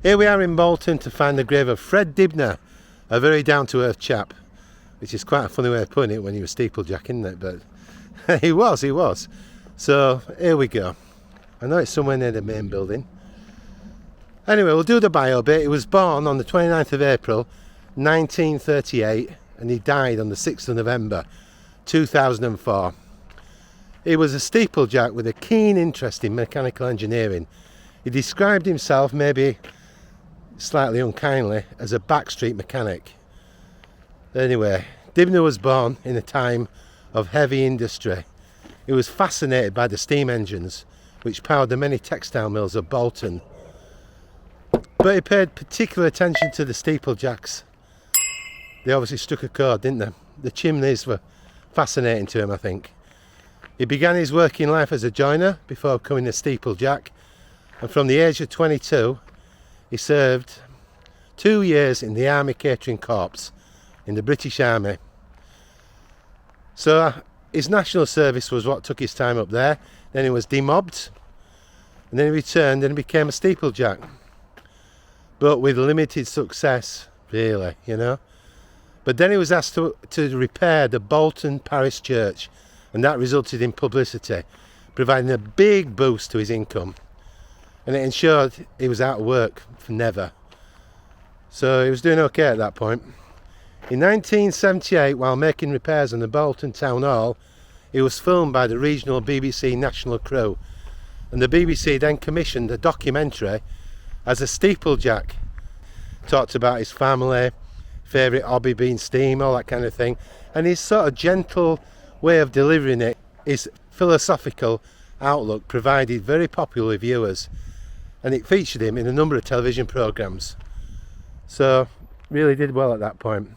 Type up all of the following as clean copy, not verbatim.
Here we are in Bolton to find the grave of Fred Dibnah, a very down-to-earth chap, which is quite a funny way of putting it when he was steeplejack, isn't it? But he was. So here we go. I know it's somewhere near the main building. Anyway, we'll do the bio bit. He was born on the 29th of April 1938 and he died on the 6th of November 2004. He was a steeplejack with a keen interest in mechanical engineering. He described himself, maybe slightly unkindly, as a backstreet mechanic. Anyway, Dibner was born in a time of heavy industry. He was fascinated by the steam engines which powered the many textile mills of Bolton. But he paid particular attention to the steeplejacks. They obviously struck a chord, didn't they? The chimneys were fascinating to him, I think. He began his working life as a joiner before becoming a steeplejack, and from the age of 22 he served 2 years in the Army Catering Corps in the British Army. So his national service was what took his time up there. Then he was demobbed, and then he returned and became a steeplejack, but with limited success, really, you know. But then he was asked to repair the Bolton parish church, and that resulted in publicity, providing a big boost to his income, and it ensured he was out of work for never. So he was doing okay at that point. In 1978, while making repairs on the Bolton Town Hall, he was filmed by the regional BBC national crew, and the BBC then commissioned a documentary as a steeplejack. Talked about his family, favourite hobby being steam, all that kind of thing, and his sort of gentle way of delivering it, his philosophical outlook, provided very popular viewers, and it featured him in a number of television programmes. So really did well at that point.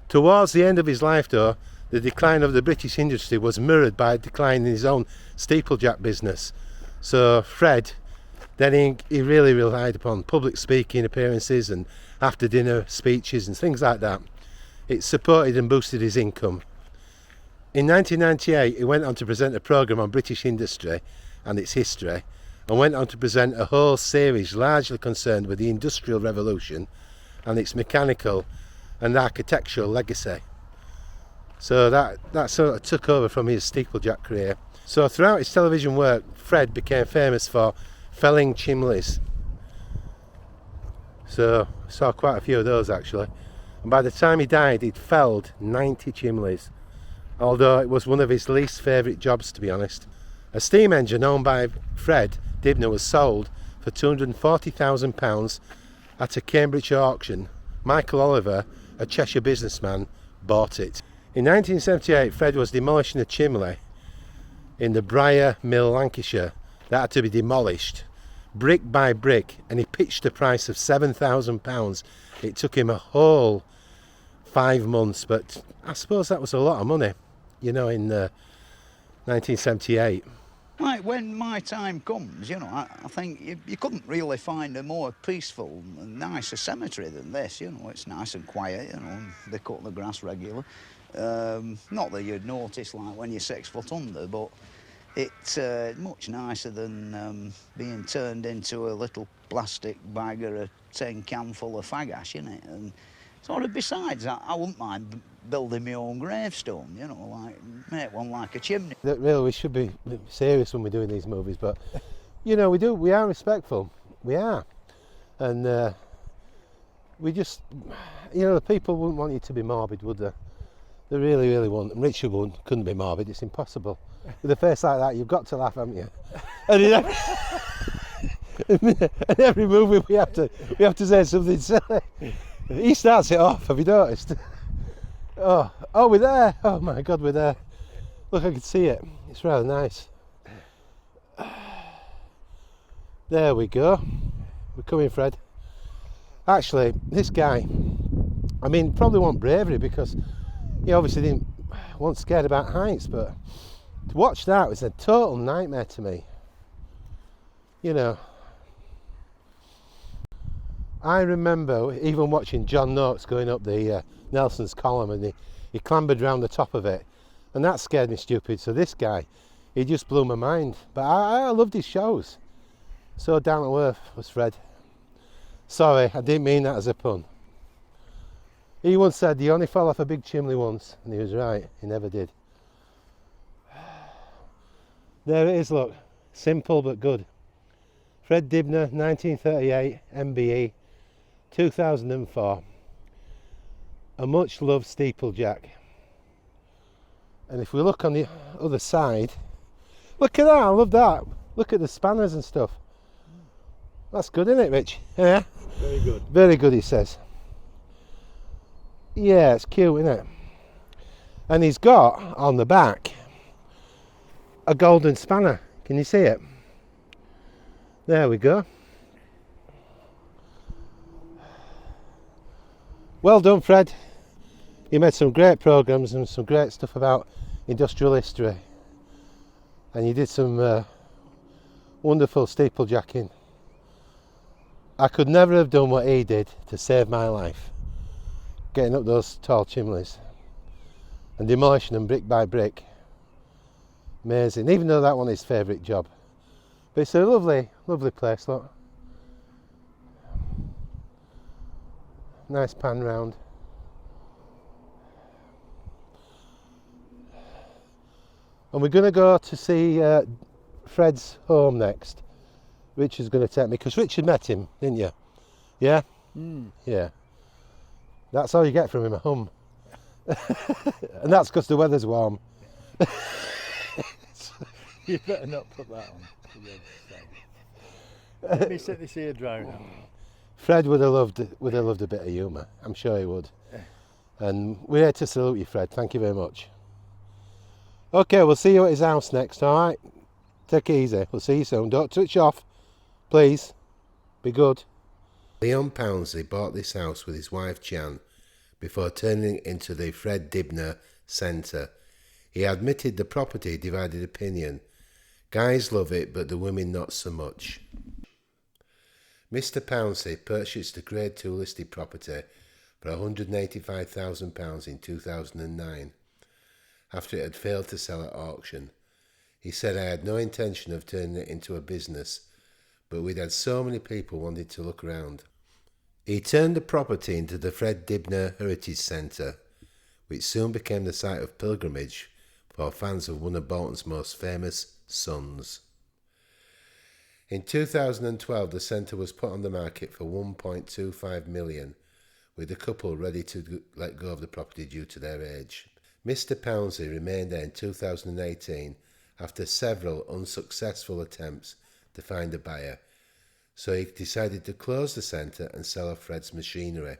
Towards the end of his life though, the decline of the British industry was mirrored by a decline in his own steeplejack business. So Fred, then he really relied upon public speaking appearances and after dinner speeches and things like that. It supported and boosted his income. In 1998 he went on to present a programme on British industry and its history, and went on to present a whole series largely concerned with the Industrial Revolution and its mechanical and architectural legacy. So that sort of took over from his steeplejack career. So throughout his television work, Fred became famous for felling chimneys. So I saw quite a few of those actually. And by the time he died, he'd felled 90 chimneys, although it was one of his least favourite jobs, to be honest. A steam engine owned by Fred Dibnah was sold for £240,000 at a Cambridge auction. Michael Oliver, a Cheshire businessman, bought it. In 1978, Fred was demolishing a chimney in the Briar Mill, Lancashire, that had to be demolished, brick by brick, and he pitched a price of £7,000. It took him a whole 5 months, but I suppose that was a lot of money, you know, in 1978. Like when my time comes, you know, I think you couldn't really find a more peaceful and nicer cemetery than this, you know. It's nice and quiet, you know, and they cut the grass regular. Not that you'd notice like when you're 6 foot under, but it's much nicer than being turned into a little plastic bag or a tin can full of fag ash, innit? And sort of besides, I wouldn't mind building my own gravestone, you know, like make one like a chimney. Really, we should be serious when we're doing these movies, but you know, we are respectful, we are, and we just, you know, the people wouldn't want you to be morbid, would they? They really, really wouldn't. And Richard couldn't be morbid. It's impossible. With a face like that, you've got to laugh, haven't you? And in every movie, we have to say something silly. He starts it off. Have you noticed? Oh, we're there. Oh my God, we're there. Look, I can see it. It's rather nice. There we go. We're coming, Fred. Actually, this guy, I mean, probably wasn't bravery because he obviously wasn't scared about heights, but to watch that was a total nightmare to me. You know, I remember even watching John Noakes going up the Nelson's column, and he clambered round the top of it, and that scared me stupid. So this guy, he just blew my mind. But I loved his shows. So down to earth was Fred. Sorry, I didn't mean that as a pun. He once said he only fell off a big chimney once, and he was right, he never did. There it is, look. Simple but good. Fred Dibnah, 1938, MBE, 2004. A much loved steeplejack. And if we look on the other side, look at that, I love that. Look at the spanners and stuff. That's good, isn't it, Rich? Yeah? Very good. Very good, he says. Yeah, it's cute, isn't it? And he's got, on the back, a golden spanner. Can you see it? There we go. Well done, Fred. You made some great programmes and some great stuff about industrial history. And you did some wonderful steeplejacking. I could never have done what he did to save my life. Getting up those tall chimneys and demolishing them brick by brick. Amazing, even though that one is his favourite job. But it's a lovely, lovely place, look. Nice pan round. And we're going to go to see Fred's home next. Richard's going to take me, because Richard met him, didn't you? Yeah? Yeah. That's all you get from him, a hum. And that's because the weather's warm. You better not put that on. Let me set this here dry now. Fred would have loved a bit of humour. I'm sure he would. And we're here to salute you, Fred. Thank you very much. Okay, we'll see you at his house next, alright? Take it easy. We'll see you soon. Don't switch off. Please. Be good. Leon Pounsley bought this house with his wife Jan before turning it into the Fred Dibnah Centre. He admitted the property divided opinion. Guys love it, but the women not so much. Mr. Pounsley purchased a Grade 2 listed property for £185,000 in 2009 after it had failed to sell at auction. He said, "I had no intention of turning it into a business, but we'd had so many people wanting to look around." He turned the property into the Fred Dibnah Heritage Centre, which soon became the site of pilgrimage for fans of one of Bolton's most famous sons. In 2012, the centre was put on the market for £1.25 million, with the couple ready to let go of the property due to their age. Mr. Pounsley remained there in 2018 after several unsuccessful attempts to find a buyer, so he decided to close the centre and sell off Fred's machinery.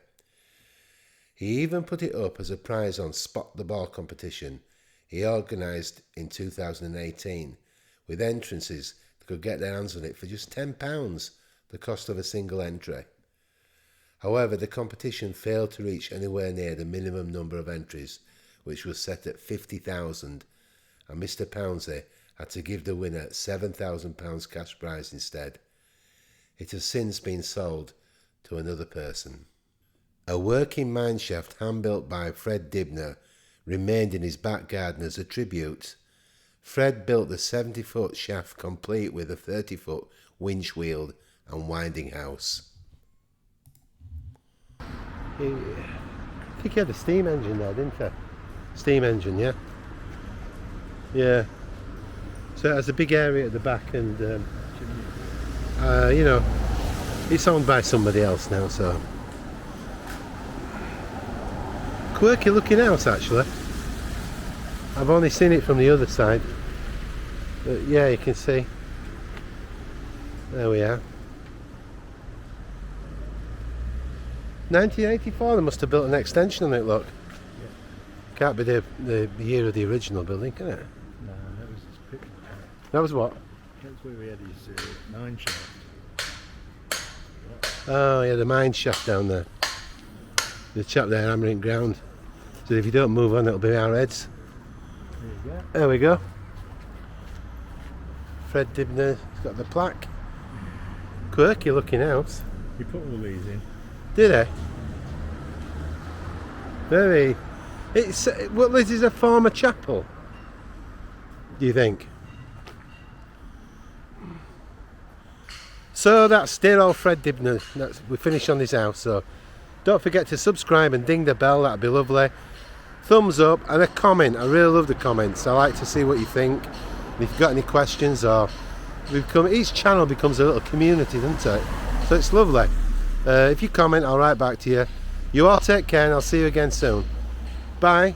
He even put it up as a prize on Spot the Ball competition he organised in 2018, with entrances that could get their hands on it for just £10, the cost of a single entry. However, the competition failed to reach anywhere near the minimum number of entries, which was set at 50,000, and Mr. Pounsley had to give the winner £7,000 cash prize instead. It has since been sold to another person. A working mineshaft hand-built by Fred Dibnah remained in his back garden as a tribute. Fred built the 70-foot shaft complete with a 30-foot winch wheel and winding house. I think he had a steam engine there, didn't he? Steam engine, yeah? Yeah. So it has a big area at the back and, you know, it's owned by somebody else now, so. Quirky looking house, actually. I've only seen it from the other side. But yeah, you can see. There we are. 1984, they must have built an extension on it, look. Yeah. Can't be the year of the original building, can it? No, that was his pit. That was what? That's where he had his mine shaft. Oh yeah, the mine shaft down there. The chap there hammering ground. So if you don't move on, it'll be our heads. There you go. There we go. Fred Dibnah, he's got the plaque. Quirky looking house. You put all these in. Did he? Very. It's well, this is a former chapel. Do you think? So So that's dear old Fred Dibnah. We finish on his house. So don't forget to subscribe and ding the bell. That'd be lovely. Thumbs up and a comment. I really love the comments. I like to see what you think. And if you've got any questions, or each channel becomes a little community, doesn't it? So it's lovely. If you comment, I'll write back to you. You all take care, and I'll see you again soon. Bye.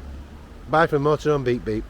Bye from Motorhome Beep Beep.